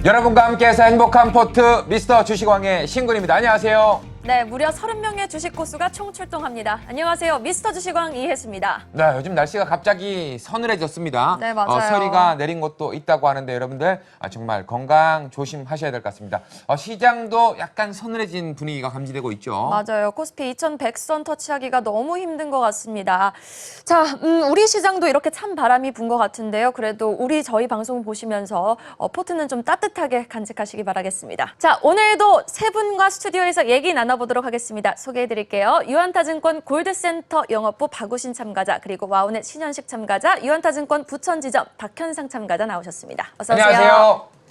여러분과 함께해서 행복한 포트 미스터 주식왕의 신군입니다. 안녕하세요. 네, 무려 30명의 주식 고수가 총출동합니다. 안녕하세요. 미스터 주식왕 이혜수입니다. 네, 요즘 날씨가 갑자기 서늘해졌습니다. 네, 맞아요. 서리가 내린 곳도 있다고 하는데 여러분들 정말 건강 조심하셔야 될 것 같습니다. 시장도 약간 서늘해진 분위기가 감지되고 있죠. 맞아요. 코스피 2100선 터치하기가 너무 힘든 것 같습니다. 자, 우리 시장도 이렇게 찬 바람이 분 것 같은데요. 그래도 저희 방송 보시면서 포트는 좀 따뜻하게 간직하시기 바라겠습니다. 자, 오늘도 세 분과 스튜디오에서 얘기 나눠보도록 하겠습니다. 소개해드릴게요. 유한타증권 골드센터 영업부 박우신 참가자, 그리고 와우넷 신현식 참가자, 유한타증권 부천지점 박현상 참가자 나오셨습니다. 어서 오세요.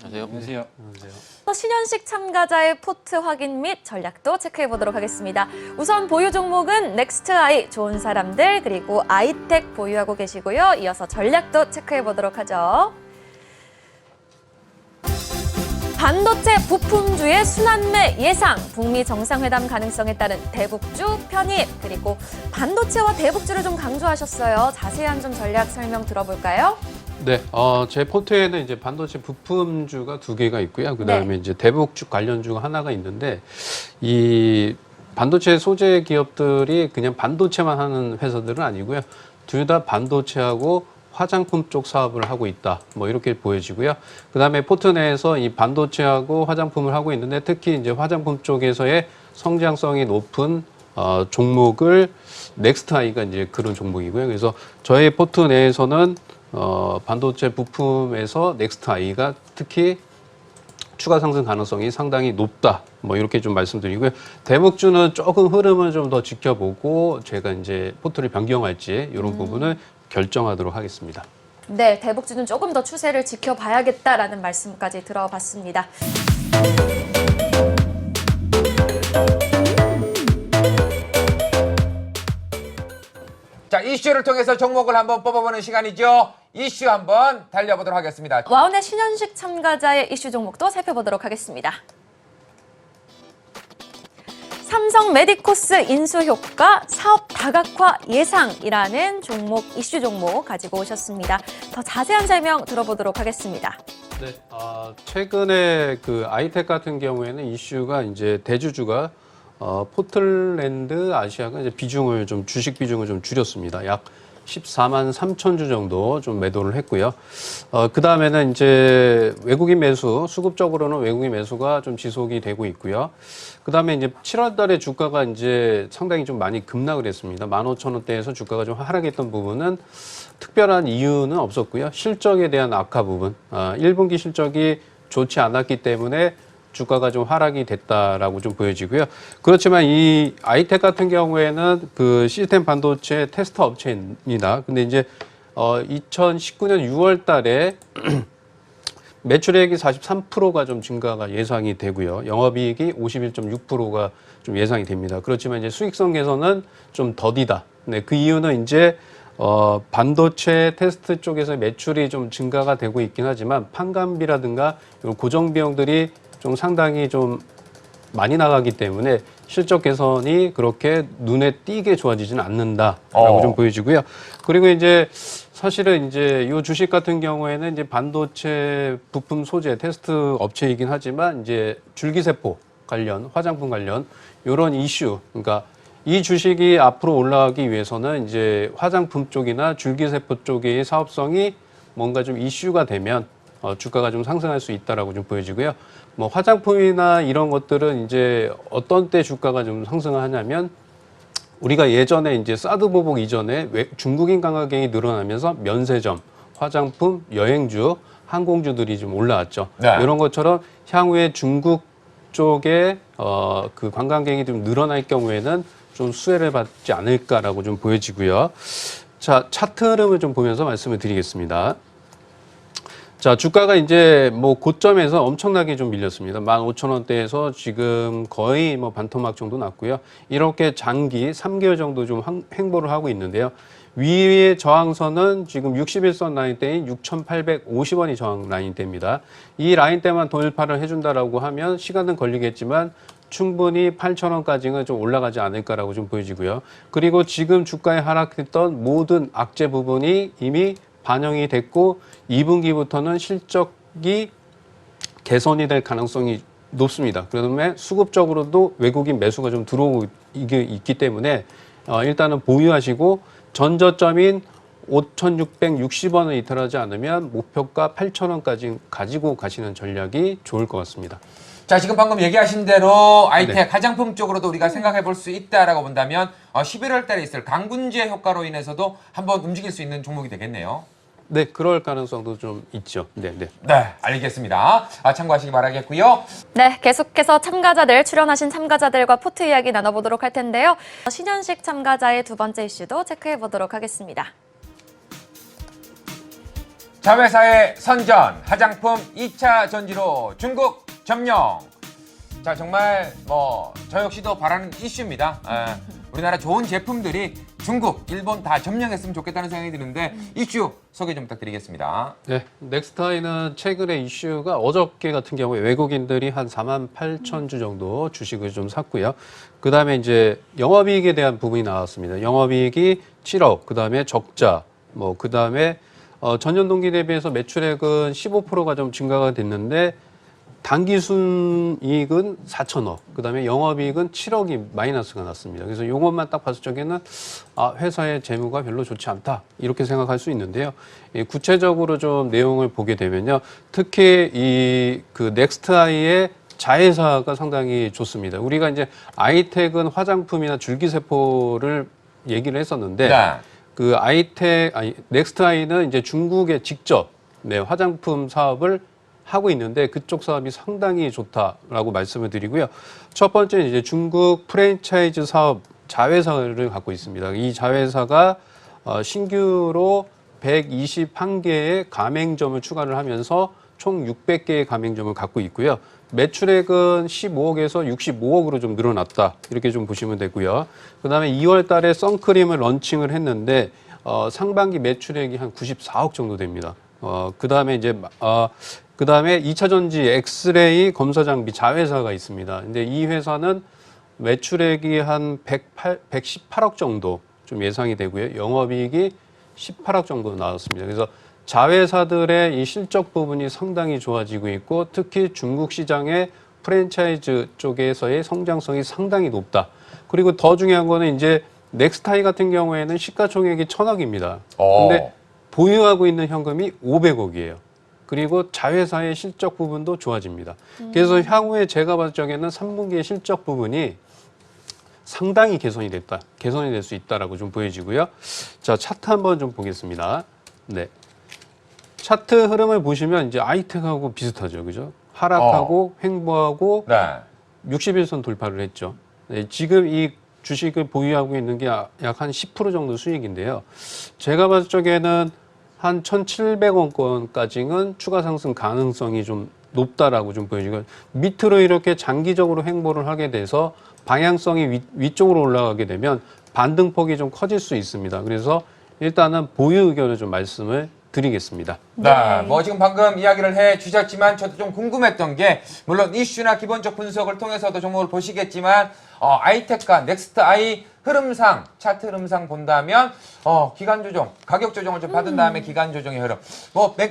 안녕하세요. 안녕하세요. 신현식 참가자의 포트 확인 및 전략도 체크해보도록 하겠습니다. 우선 보유 종목은 넥스트아이, 좋은 사람들, 그리고 아이텍 보유하고 계시고요. 이어서 전략도 체크해보도록 하죠. 반도체 부품주의 순환매 예상, 북미 정상회담 가능성에 따른 대북주 편입, 그리고 반도체와 대북주를 좀 강조하셨어요. 자세한 좀 전략 설명 들어볼까요? 네, 제 포트에는 이제 반도체 부품주가 2개가 있고요. 그다음에 네. 이제 대북주 관련주가 하나가 있는데, 이 반도체 소재 기업들이 그냥 반도체만 하는 회사들은 아니고요. 둘 다 반도체하고 화장품 쪽 사업을 하고 있다. 뭐 이렇게 보여지고요. 그다음에 포트 내에서 이 반도체하고 화장품을 하고 있는데, 특히 이제 화장품 쪽에서의 성장성이 높은 종목을 넥스트아이가 이제 그런 종목이고요. 그래서 저희 포트 내에서는 반도체 부품에서 넥스트아이가 특히 추가 상승 가능성이 상당히 높다. 뭐 이렇게 좀 말씀드리고요. 대북주는 조금 흐름을 좀 더 지켜보고 제가 이제 포트를 변경할지 이런 부분을 결정하도록 하겠습니다. 네, 대북주는 조금 더 추세를 지켜봐야겠다라는 말씀까지 들어봤습니다. 자, 이슈를 통해서 종목을 한번 뽑아보는 시간이죠. 이슈 한번 달려보도록 하겠습니다. 와우넷 신현식 참가자의 이슈 종목도 살펴보도록 하겠습니다. 삼성 메디코스 인수 효과 사업 다각화 예상이라는 종목, 이슈 종목 가지고 오셨습니다. 더 자세한 설명 들어보도록 하겠습니다. 네, 최근에 그 아이텍 같은 경우에는 이슈가 이제 대주주가 포틀랜드 아시아가 이제 비중을 좀 주식 비중을 좀 줄였습니다. 약 14만 3천 주 정도 좀 매도를 했고요. 그 다음에는 이제 외국인 매수, 수급적으로는 외국인 매수가 좀 지속이 되고 있고요. 그 다음에 이제 7월 달에 주가가 이제 상당히 좀 많이 급락을 했습니다. 15,000원대에서 주가가 좀 하락했던 부분은 특별한 이유는 없었고요. 실적에 대한 악화 부분, 1분기 실적이 좋지 않았기 때문에 주가가 좀 하락이 됐다라고 좀 보여지고요. 그렇지만 이 아이텍 같은 경우에는 그 시스템 반도체 테스터 업체입니다. 근데 이제 2019년 6월 달에 매출액이 43%가 좀 증가가 예상이 되고요. 영업이익이 51.6%가 좀 예상이 됩니다. 그렇지만 이제 수익성 개선은 좀 더디다. 네, 그 이유는 이제 반도체 테스트 쪽에서 매출이 좀 증가가 되고 있긴 하지만 판관비라든가 이런 고정 비용들이 좀 상당히 좀 많이 나가기 때문에 실적 개선이 그렇게 눈에 띄게 좋아지지는 않는다라고 좀 보여지고요. 그리고 이제 사실은 이제 이 주식 같은 경우에는 이제 반도체 부품 소재 테스트 업체이긴 하지만 이제 줄기세포 관련, 화장품 관련 이런 이슈, 그러니까 이 주식이 앞으로 올라가기 위해서는 이제 화장품 쪽이나 줄기세포 쪽의 사업성이 뭔가 좀 이슈가 되면 주가가 좀 상승할 수 있다라고 좀 보여지고요. 뭐 화장품이나 이런 것들은 이제 어떤 때 주가가 좀 상승을 하냐면 우리가 예전에 이제 사드 보복 이전에 중국인 관광객이 늘어나면서 면세점, 화장품, 여행주, 항공주들이 좀 올라왔죠. 네. 이런 것처럼 향후에 중국 쪽에 그 관광객이 좀 늘어날 경우에는 좀 수혜를 받지 않을까라고 좀 보여지고요. 자, 차트 흐름을 좀 보면서 말씀을 드리겠습니다. 자, 주가가 이제 뭐 고점에서 엄청나게 좀 밀렸습니다. 15,000원대에서 지금 거의 뭐 반토막 정도 났고요. 이렇게 장기 3개월 정도 좀 횡보를 하고 있는데요. 위의 저항선은 지금 61선 라인대인 6,850원이 저항 라인대입니다. 이 라인대만 돌파를 해준다라고 하면 시간은 걸리겠지만 충분히 8,000원까지는 좀 올라가지 않을까라고 좀 보여지고요. 그리고 지금 주가에 하락했던 모든 악재 부분이 이미 반영이 됐고 2분기부터는 실적이 개선이 될 가능성이 높습니다. 그다음에 수급적으로도 외국인 매수가 좀 들어오고 이게 있기 때문에 일단은 보유하시고 전저점인 5,660원을 이탈하지 않으면 목표가 8,000원까지 가지고 가시는 전략이 좋을 것 같습니다. 자, 지금 방금 얘기하신 대로 아이텍 네. 화장품 쪽으로도 우리가 생각해 볼 수 있다라고 본다면 11월 달에 있을 강군제 효과로 인해서도 한번 움직일 수 있는 종목이 되겠네요. 네, 그럴 가능성도 좀 있죠. 네. 네, 알겠습니다. 참고하시기 바라겠고요. 네, 계속해서 참가자들, 출연하신 참가자들과 포트 이야기 나눠보도록 할 텐데요. 신현식 참가자의 두 번째 이슈도 체크해 보도록 하겠습니다. 자회사의 선전, 화장품 2차 전지로 중국 점령. 자, 정말 저 역시도 바라는 이슈입니다. 우리나라 좋은 제품들이 중국, 일본 다 점령했으면 좋겠다는 생각이 드는데 이슈 소개 좀 부탁드리겠습니다. 네, 넥스타이는 최근에 이슈가 어저께 같은 경우에 외국인들이 한 48,000주 정도 주식을 좀 샀고요. 그다음에 이제 영업이익에 대한 부분이 나왔습니다. 영업이익이 7억, 그다음에 적자, 그다음에 전년 동기 대비해서 매출액은 15%가 좀 증가가 됐는데 당기 순이익은 4천억, 그다음에 영업이익은 7억이 마이너스가 났습니다. 그래서 이것만 딱 봤을 적에는 회사의 재무가 별로 좋지 않다 이렇게 생각할 수 있는데요. 구체적으로 좀 내용을 보게 되면요, 특히 이 그 넥스트아이의 자회사가 상당히 좋습니다. 우리가 이제 아이텍은 화장품이나 줄기세포를 얘기를 했었는데. 네. 그 넥스트아이는 이제 중국에 직접 화장품 사업을 하고 있는데 그쪽 사업이 상당히 좋다라고 말씀을 드리고요. 첫 번째는 이제 중국 프랜차이즈 사업 자회사를 갖고 있습니다. 이 자회사가 신규로 121개의 가맹점을 추가를 하면서 총 600개의 가맹점을 갖고 있고요. 매출액은 15억에서 65억으로 좀 늘어났다 이렇게 좀 보시면 되고요. 그다음에 2월 달에 선크림을 런칭을 했는데 상반기 매출액이 한 94억 정도 됩니다. 그다음에 2차 전지 엑스레이 검사 장비 자회사가 있습니다. 근데 이 회사는 매출액이 한 118억 정도 좀 예상이 되고요. 영업이익이 18억 정도 나왔습니다. 그래서 자회사들의 이 실적 부분이 상당히 좋아지고 있고 특히 중국 시장의 프랜차이즈 쪽에서의 성장성이 상당히 높다. 그리고 더 중요한 거는 이제 넥스타이 같은 경우에는 시가총액이 1,000억입니다. 근데 보유하고 있는 현금이 500억이에요. 그리고 자회사의 실적 부분도 좋아집니다. 그래서 향후에 제가 봤을 적에는 3분기의 실적 부분이 상당히 개선이 될 수 있다라고 좀 보여지고요. 자, 차트 한번 좀 보겠습니다. 네. 차트 흐름을 보시면 이제 아이텍하고 비슷하죠. 그죠? 하락하고 횡보하고 네. 60일선 돌파를 했죠. 네, 지금 이 주식을 보유하고 있는 게 약 한 10% 정도 수익인데요. 제가 봤을 적에는 한 1,700원권까지는 추가 상승 가능성이 좀 높다라고 좀 보여지고 밑으로 이렇게 장기적으로 횡보를 하게 돼서 방향성이 위쪽으로 올라가게 되면 반등폭이 좀 커질 수 있습니다. 그래서 일단은 보유 의견을 좀 말씀을 드리겠습니다. 네, 지금 방금 이야기를 해 주셨지만 저도 좀 궁금했던 게 물론 이슈나 기본적 분석을 통해서도 종목을 보시겠지만 아이텍과 넥스트아이 흐름상 차트 흐름상 본다면 기간 조정, 가격 조정을 좀 받은 다음에 기간 조정의 흐름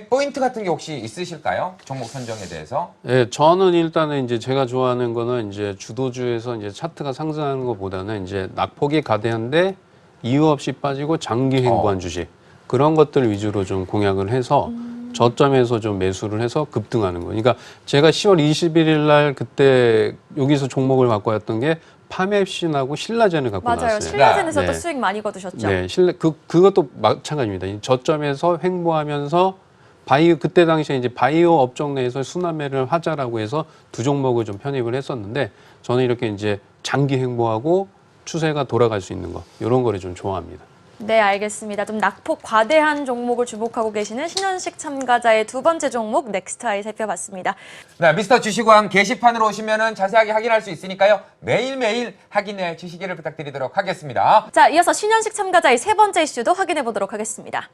포인트 같은 게 혹시 있으실까요? 종목 선정에 대해서? 네, 저는 일단은 이제 제가 좋아하는 거는 이제 주도주에서 이제 차트가 상승하는 것보다는 이제 낙폭이 가대한데 이유 없이 빠지고 장기 횡보한 주식. 그런 것들 위주로 좀 공략을 해서 저점에서 좀 매수를 해서 급등하는 거. 그러니까 제가 10월 21일 날 그때 여기서 종목을 갖고 왔던 게 파맵신하고 신라젠을 갖고 맞아요. 나왔어요. 신라젠에서도 네. 수익 많이 거두셨죠. 네, 그것도 마찬가지입니다. 저점에서 횡보하면서 그때 당시에 이제 바이오 업종 내에서 순환매를 하자라고 해서 두 종목을 좀 편입을 했었는데 저는 이렇게 이제 장기 횡보하고 추세가 돌아갈 수 있는 거 이런 거를 좀 좋아합니다. 네, 알겠습니다. 좀 낙폭 과대한 종목을 주목하고 계시는 신현식 참가자의 두 번째 종목 넥스트아이 살펴봤습니다. 네, 미스터 주식왕 게시판으로 오시면은 자세하게 확인할 수 있으니까요. 매일매일 확인해 주시기를 부탁드리도록 하겠습니다. 자, 이어서 신현식 참가자의 세 번째 이슈도 확인해 보도록 하겠습니다.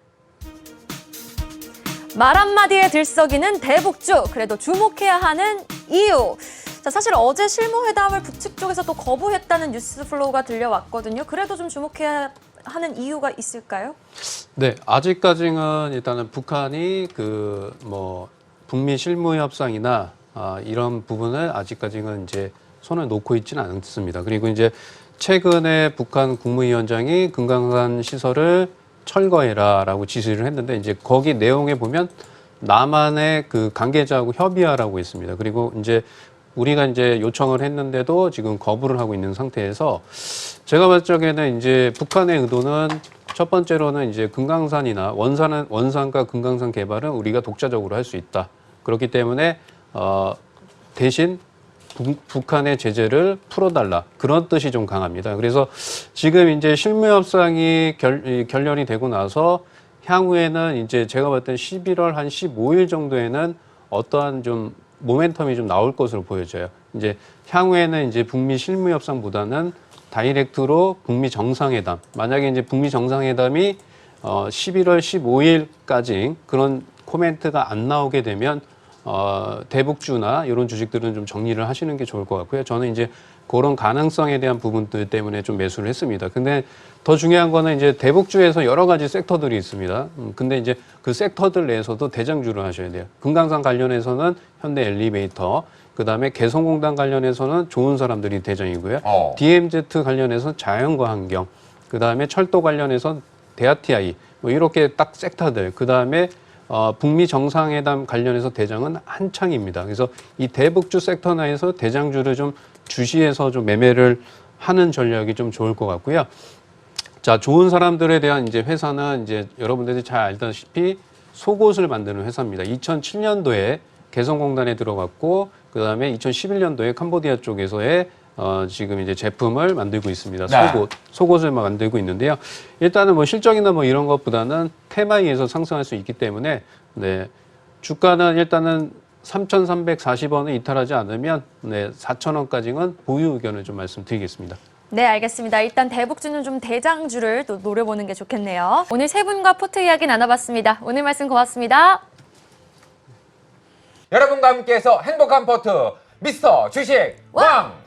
말 한마디에 들썩이는 대북주, 그래도 주목해야 하는 이유. 자, 사실 어제 실무회담을 북측 쪽에서 또 거부했다는 뉴스 플로우가 들려왔거든요. 그래도 좀 주목해야 하는 이유가 있을까요? 네, 아직까지는 일단은 북한이 북미 실무 협상이나 이런 부분을 아직까지는 이제 손을 놓고 있지는 않습니다. 그리고 이제 최근에 북한 국무위원장이 금강산 시설을 철거해라라고 지시를 했는데 이제 거기 내용에 보면 남한의 그 관계자하고 협의하라고 있습니다. 그리고 이제 우리가 이제 요청을 했는데도 지금 거부를 하고 있는 상태에서 제가 봤을 적에는 이제 북한의 의도는 첫 번째로는 이제 금강산이나 원산과 금강산 개발은 우리가 독자적으로 할 수 있다. 그렇기 때문에 대신 북한의 제재를 풀어달라 그런 뜻이 좀 강합니다. 그래서 지금 이제 실무 협상이 결렬이 되고 나서 향후에는 이제 제가 봤을 때 11월 한 15일 정도에는 어떠한 좀 모멘텀이 좀 나올 것으로 보여져요. 이제 향후에는 이제 북미 실무 협상보다는 다이렉트로 북미 정상회담. 만약에 이제 북미 정상회담이 11월 15일까지 그런 코멘트가 안 나오게 되면 대북주나 이런 주식들은 좀 정리를 하시는 게 좋을 것 같고요. 저는 이제 그런 가능성에 대한 부분들 때문에 좀 매수를 했습니다. 근데 더 중요한 거는 이제 대북주에서 여러 가지 섹터들이 있습니다. 근데 이제 그 섹터들 내에서도 대장주를 하셔야 돼요. 금강산 관련해서는 현대 엘리베이터, 그 다음에 개성공단 관련해서는 좋은 사람들이 대장이고요. DMZ 관련해서 자연과 환경, 그 다음에 철도 관련해서 대아TI, 뭐 이렇게 딱 섹터들, 그 다음에 북미 정상회담 관련해서 대장은 한창입니다. 그래서 이 대북주 섹터 내에서 대장주를 좀 주시해서 좀 매매를 하는 전략이 좀 좋을 것 같고요. 자, 좋은 사람들에 대한 이제 회사는 이제 여러분들이 잘 알다시피 속옷을 만드는 회사입니다. 2007년도에 개성공단에 들어갔고, 그 다음에 2011년도에 캄보디아 쪽에서의 지금 이제 제품을 만들고 있습니다. 속옷을 만들고 있는데요. 일단은 뭐 실적이나 뭐 이런 것보다는 테마에 의해서 상승할 수 있기 때문에, 네. 주가는 일단은 3,340원을 이탈하지 않으면, 네. 4,000원까지는 보유 의견을 좀 말씀드리겠습니다. 네, 알겠습니다. 일단 대북주는 좀 대장주를 또 노려보는 게 좋겠네요. 오늘 세 분과 포트 이야기 나눠봤습니다. 오늘 말씀 고맙습니다. 여러분과 함께해서 행복한 포트 미스터 주식 왕!